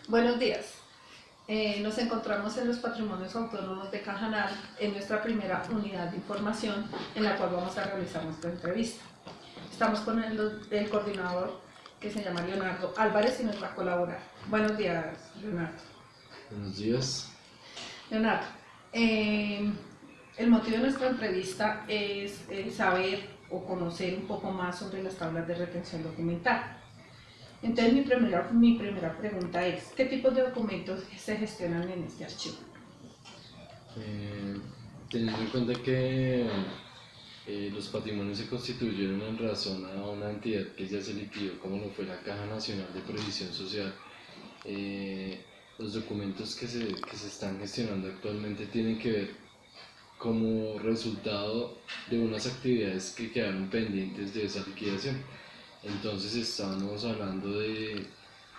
Buenos días. Nos encontramos en los Patrimonios Autónomos de Cajanar en nuestra primera unidad de información en la cual vamos a realizar nuestra entrevista. Estamos con el coordinador que se llama Leonardo Álvarez y nos va a colaborar. Buenos días, Leonardo. Buenos días. Leonardo, el motivo de nuestra entrevista es saber o conocer un poco más sobre las tablas de retención documental. Entonces mi primera pregunta es, ¿qué tipos de documentos se gestionan en este archivo? Teniendo en cuenta que los patrimonios se constituyeron en razón a una entidad que ya se liquidó, como lo fue la Caja Nacional de Previsión Social, los documentos que se están gestionando actualmente tienen que ver como resultado de unas actividades que quedaron pendientes de esa liquidación. Entonces estamos hablando de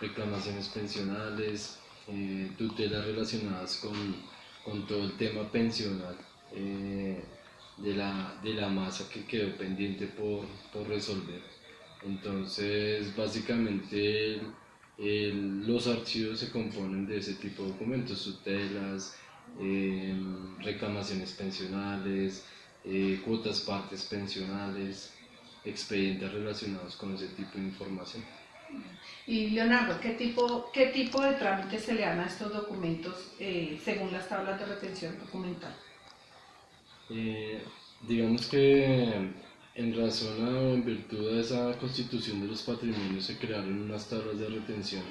reclamaciones pensionales, tutelas relacionadas con todo el tema pensional, de la masa que quedó pendiente por resolver. Entonces básicamente los archivos se componen de ese tipo de documentos: tutelas, reclamaciones pensionales, cuotas partes pensionales, expedientes relacionados con ese tipo de información. Y Leonardo, ¿qué tipo de trámites se le dan a estos documentos según las tablas de retención documental? Eh, digamos que en razón o en virtud de esa constitución de los patrimonios se crearon unas tablas de retención,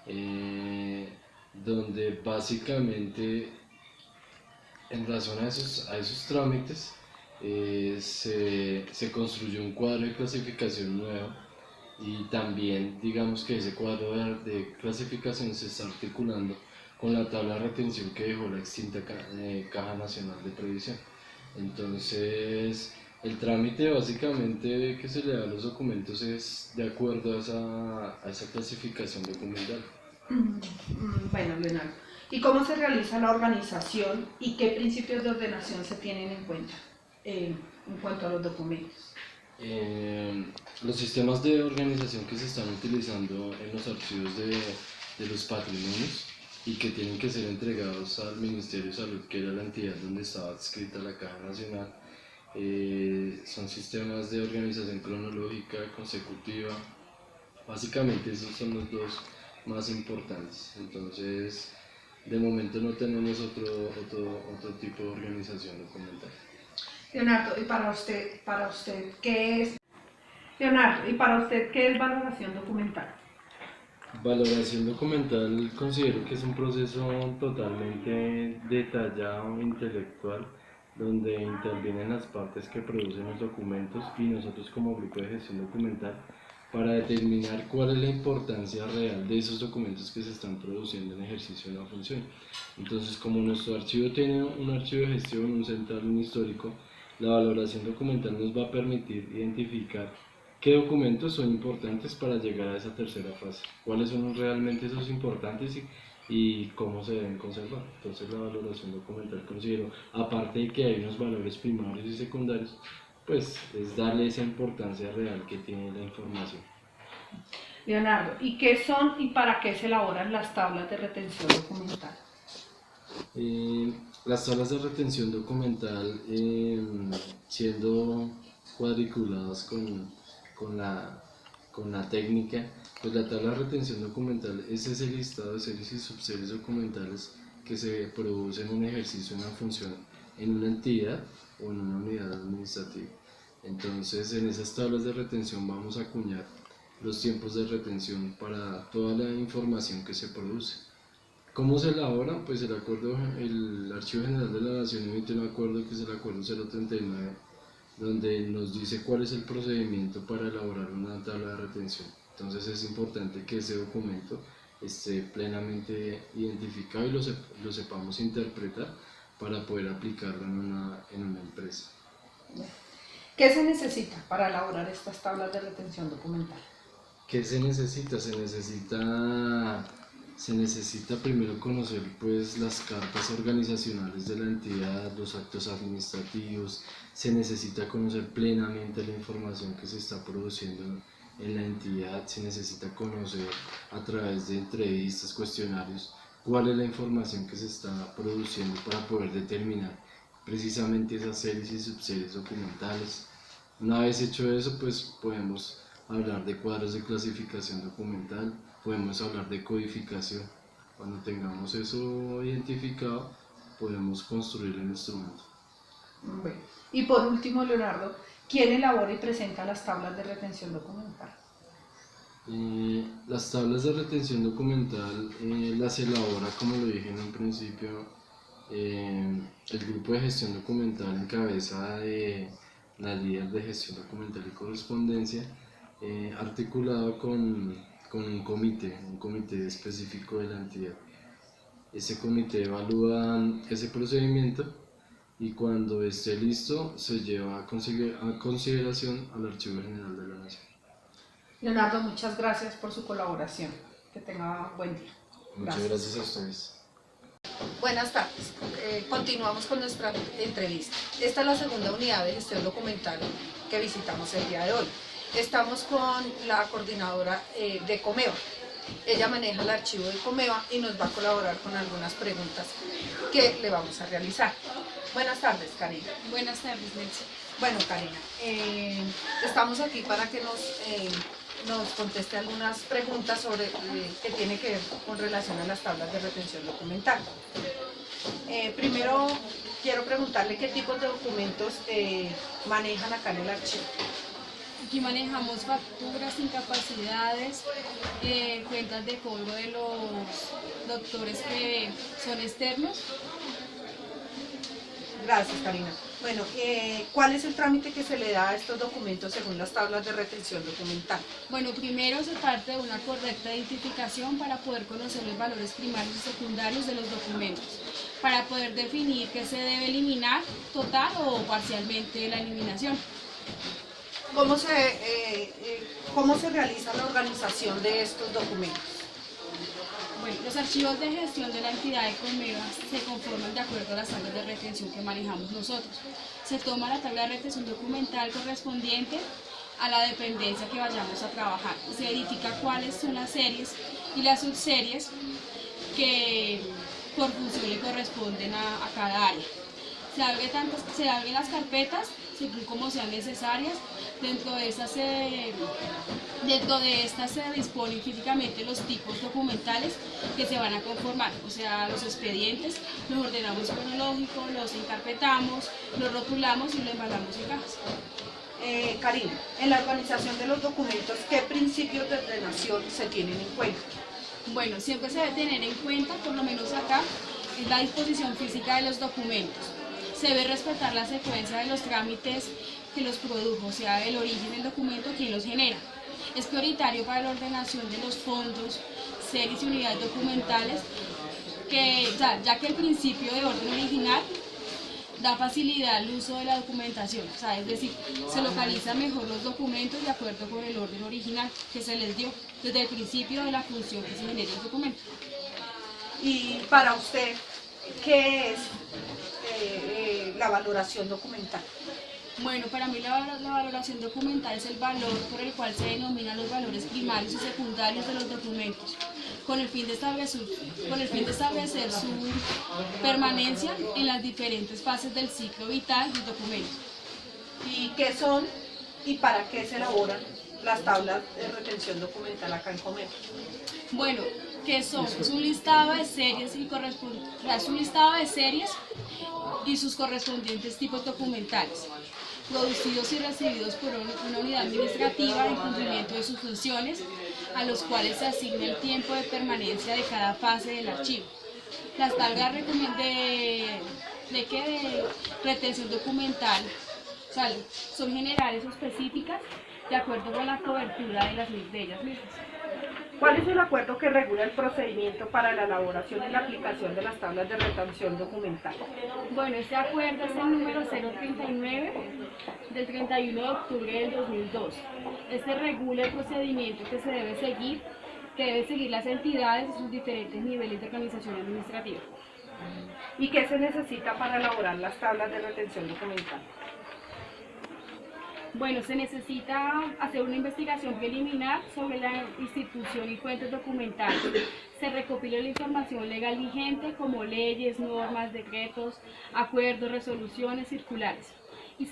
eh, donde básicamente en razón a esos trámites se construyó un cuadro de clasificación nuevo, y también digamos que ese cuadro de clasificación se está articulando con la tabla de retención que dejó la extinta Caja Nacional de Previsión. Entonces, el trámite básicamente que se le da a los documentos es de acuerdo a esa clasificación documental. Bueno, Leonardo, ¿y cómo se realiza la organización y qué principios de ordenación se tienen en cuenta en cuanto a los documentos? Los sistemas de organización que se están utilizando en los archivos de los patrimonios y que tienen que ser entregados al Ministerio de Salud, que era la entidad donde estaba adscrita la Caja Nacional, son sistemas de organización cronológica, consecutiva. Básicamente esos son los dos más importantes. Entonces, de momento no tenemos otro tipo de organización documental. Leonardo, ¿y para usted qué es? Leonardo, ¿y para usted qué es valoración documental? Valoración documental considero que es un proceso totalmente detallado, intelectual, donde intervienen las partes que producen los documentos y nosotros como grupo de gestión documental para determinar cuál es la importancia real de esos documentos que se están produciendo en ejercicio de una función. Entonces, como nuestro archivo tiene un archivo de gestión, un central, un histórico, la valoración documental nos va a permitir identificar qué documentos son importantes para llegar a esa tercera fase, cuáles son realmente esos importantes y cómo se deben conservar. Entonces la valoración documental considero, aparte de que hay unos valores primarios y secundarios, pues es darle esa importancia real que tiene la información. Leonardo, ¿y qué son y para qué se elaboran las tablas de retención documental? Eh, las tablas de retención documental, siendo cuadriculadas con la técnica, pues la tabla de retención documental es ese listado de series y subseries documentales que se producen en un ejercicio, una función en una entidad o en una unidad administrativa. Entonces, en esas tablas de retención vamos a acuñar los tiempos de retención para toda la información que se produce. ¿Cómo se elabora? Pues el Archivo General de la Nación emite un acuerdo que es el Acuerdo 039, donde nos dice cuál es el procedimiento para elaborar una tabla de retención. Entonces es importante que ese documento esté plenamente identificado y lo sepamos interpretar para poder aplicarlo en una empresa. ¿Qué se necesita para elaborar estas tablas de retención documental? ¿Qué se necesita? Se necesita primero conocer pues las cartas organizacionales de la entidad, los actos administrativos. Se necesita conocer plenamente la información que se está produciendo en la entidad, si necesita conocer a través de entrevistas, cuestionarios, cuál es la información que se está produciendo para poder determinar precisamente esas series y subseries documentales. Una vez hecho eso, pues podemos hablar de cuadros de clasificación documental, podemos hablar de codificación. Cuando tengamos eso identificado, podemos construir el instrumento. Bueno, y por último, Leonardo, ¿quién elabora y presenta las tablas de retención documental? Las tablas de retención documental las elabora, como lo dije en un principio, el grupo de gestión documental en cabeza de la líder de gestión documental y correspondencia, articulado con un comité específico de la entidad. Ese comité evalúa ese procedimiento y cuando esté listo se lleva a consideración al Archivo General de la Nación. Leonardo, muchas gracias por su colaboración. Que tenga buen día. Muchas gracias a ustedes. Buenas tardes. Continuamos con nuestra entrevista. Esta es la segunda unidad de gestión documental que visitamos el día de hoy. Estamos con la coordinadora de Comeva. Ella maneja el archivo de Comeva y nos va a colaborar con algunas preguntas que le vamos a realizar. Buenas tardes, Karina. Buenas tardes, Nelson. Bueno, Karina, estamos aquí para que nos conteste algunas preguntas sobre que tiene que ver con relación a las tablas de retención documental. Primero, quiero preguntarle qué tipos de documentos manejan acá en el archivo. Aquí manejamos facturas, incapacidades, cuentas de cobro de los doctores que son externos. Gracias, Karina. Bueno, ¿cuál es el trámite que se le da a estos documentos según las tablas de retención documental? Bueno, primero se parte de una correcta identificación para poder conocer los valores primarios y secundarios de los documentos, para poder definir qué se debe eliminar, total o parcialmente la eliminación. ¿Cómo se realiza la organización de estos documentos? Bueno, los archivos de gestión de la entidad de Comeva se conforman de acuerdo a las tablas de retención que manejamos nosotros. Se toma la tabla de retención documental correspondiente a la dependencia que vayamos a trabajar. Se verifica cuáles son las series y las subseries que por función le corresponden a cada área. Se abren las carpetas según como sean necesarias. Dentro de estas se disponen físicamente los tipos documentales que se van a conformar, o sea, los expedientes, los ordenamos cronológico, los encarpetamos, los rotulamos y los embalamos en cajas. Karina, en la organización de los documentos, ¿qué principios de ordenación se tienen en cuenta? Bueno, siempre se debe tener en cuenta, por lo menos acá, es la disposición física de los documentos. Se debe respetar la secuencia de los trámites que los produjo, o sea, el origen del documento, quien los genera. Es prioritario para la ordenación de los fondos, series y unidades documentales, ya que el principio de orden original da facilidad al uso de la documentación, o sea, es decir, se localizan mejor los documentos de acuerdo con el orden original que se les dio desde el principio de la función que se genera el documento. Y para usted, ¿qué es la valoración documental? Bueno, para mí la valoración documental es el valor por el cual se denominan los valores primarios y secundarios de los documentos, con el fin de establecer su permanencia en las diferentes fases del ciclo vital del documento. ¿Y qué son y para qué se elaboran las tablas de retención documental acá en Comeva? Bueno, ¿qué son? Es un listado de series y sus correspondientes tipos documentales, producidos y recibidos por una unidad administrativa en cumplimiento de sus funciones, a los cuales se asigna el tiempo de permanencia de cada fase del archivo. Las tablas de retención documental, o sea, son generales o específicas de acuerdo con la cobertura de ellas mismas. ¿Cuál es el acuerdo que regula el procedimiento para la elaboración y la aplicación de las tablas de retención documental? Bueno, este acuerdo es el número 039 del 31 de octubre del 2002. Este regula el procedimiento que deben seguir las entidades en sus diferentes niveles de organización administrativa. ¿Y qué se necesita para elaborar las tablas de retención documental? Bueno, se necesita hacer una investigación preliminar sobre la institución y fuentes documentales. Se recopila la información legal vigente como leyes, normas, decretos, acuerdos, resoluciones, circulares. Y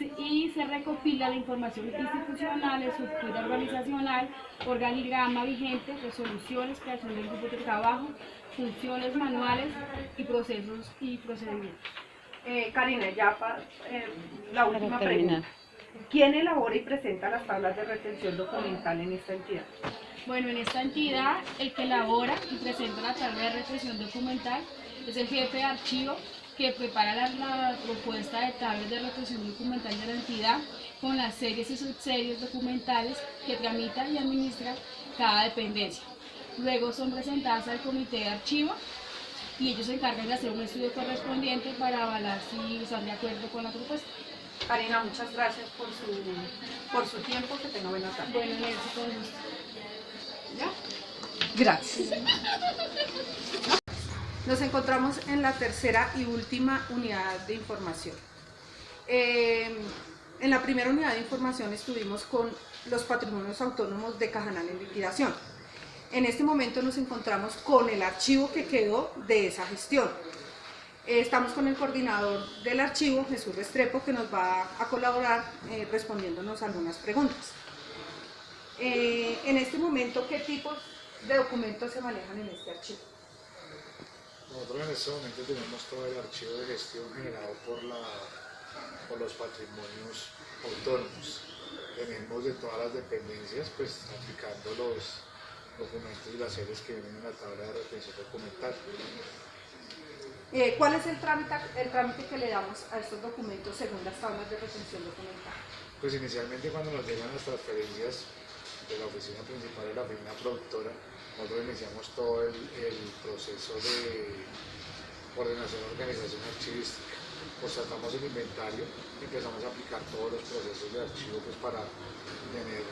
se recopila la información institucional, estructura organizacional, organigrama vigente, resoluciones, creación del grupo de trabajo, funciones manuales y procesos y procedimientos. Karina, ya la última pregunta. ¿Quién elabora y presenta las tablas de retención documental en esta entidad? Bueno, en esta entidad el que elabora y presenta la tabla de retención documental es el jefe de archivo que prepara la propuesta de tablas de retención documental de la entidad con las series y subseries documentales que tramita y administra cada dependencia. Luego son presentadas al comité de archivo y ellos se encargan de hacer un estudio correspondiente para avalar si están de acuerdo con la propuesta. Karina, muchas gracias por su tiempo, que tenga buena tarde. Bueno, Nelson, con gusto. ¿Ya? Gracias. Nos encontramos en la tercera y última unidad de información. En la primera unidad de información estuvimos con los patrimonios autónomos de Cajanal en liquidación. En este momento nos encontramos con el archivo que quedó de esa gestión. Estamos con el coordinador del archivo, Jesús Restrepo, que nos va a colaborar respondiéndonos algunas preguntas. En este momento, ¿qué tipos de documentos se manejan en este archivo? Nosotros en este momento tenemos todo el archivo de gestión generado por los patrimonios autónomos. Tenemos de todas las dependencias, pues aplicando los documentos y las series que vienen en la tabla de retención documental. ¿Cuál es el trámite que le damos a estos documentos según las tablas de retención documental? Pues inicialmente cuando nos llegan las transferencias de la oficina principal a la oficina productora, nosotros iniciamos todo el proceso de ordenación y organización archivística. Constatamos el inventario y empezamos a aplicar todos los procesos de archivo pues, para tener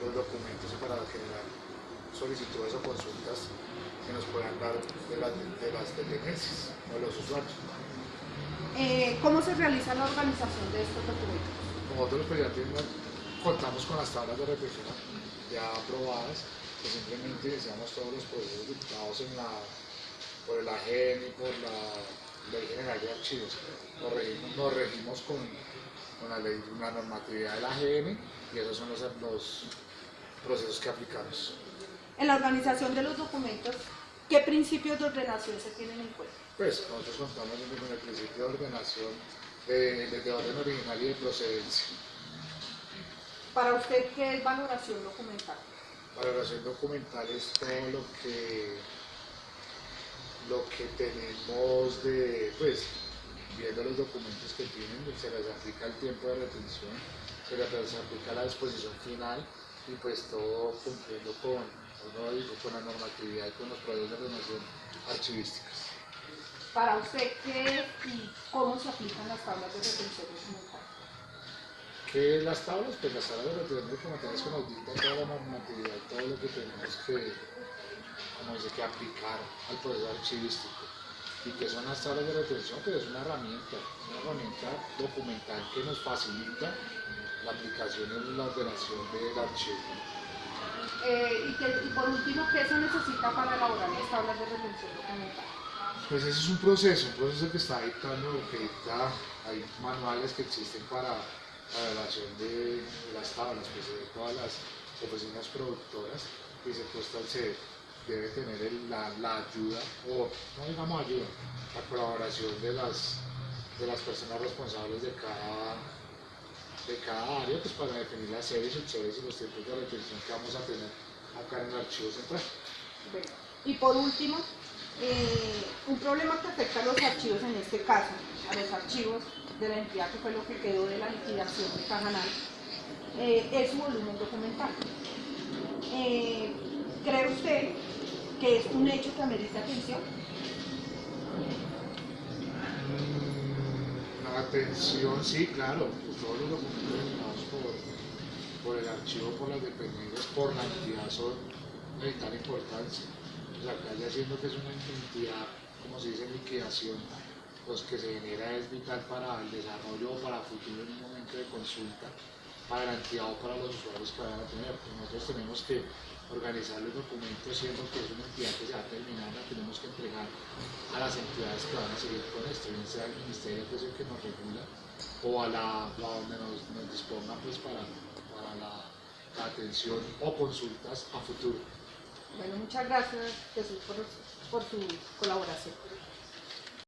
los documentos y para generar solicitudes o consultas que nos puedan dar de las dependencias o de los usuarios. ¿Cómo se realiza la organización de estos documentos? Nosotros pues, ya contamos con las tablas de retención ya aprobadas, pues simplemente iniciamos todos los procesos dictados por el AGN y por la Ley General de Archivos. Nos regimos con la normatividad del AGN y esos son los procesos que aplicamos. En la organización de los documentos, ¿qué principios de ordenación se tienen en cuenta? Pues nosotros contamos con el principio de ordenación de orden original y de procedencia. Para usted, ¿qué es valoración documental? Valoración documental es todo lo que tenemos pues, viendo los documentos que tienen, se les aplica el tiempo de retención, se les aplica la disposición final y pues todo cumpliendo con la normatividad y con los procesos de ordenación archivísticas. Para usted, ¿qué es y cómo se aplican las tablas de retención documental? ¿Qué las tablas? Pues las tablas de retención documental es que nos dictan toda la normatividad y todo lo que tenemos que aplicar al proceso archivístico. ¿Y qué son las tablas de retención? Pues es una herramienta documental que nos facilita la aplicación y la ordenación del archivo. Y por último, ¿qué se necesita para elaborar las tablas de retención documental? Pues ese es un proceso que está dictando, que dicta, hay manuales que existen para la elaboración de las tablas, pues de todas las oficinas productoras, y se debe tener la ayuda, o no digamos ayuda, la colaboración de las personas responsables de cada área, pues para definir las series, subseries y los tiempos de retención que vamos a tener acá en el archivo central. Bueno, y por último, un problema que afecta a los archivos, en este caso, a los archivos de la entidad que fue lo que quedó de la liquidación de Cajanal, es su volumen documental. ¿Cree usted que es un hecho que merece atención? La atención, sí, claro, pues todos los documentos generados por el archivo, por las dependencias, por la entidad son de vital importancia. Pues acá ya siendo que es una entidad, como se dice, en liquidación, pues que se genera es vital para el desarrollo o para futuro en un momento de consulta, garantizado para los usuarios que vayan a tener. Pues nosotros tenemos que organizar los documentos, siendo que es una entidad que se va a terminar, la tenemos que entregar a las entidades que van a seguir con esto, bien sea el Ministerio pues, el que nos regula o a donde nos dispongan pues, para la atención o consultas a futuro. Bueno, muchas gracias, Jesús, por su colaboración.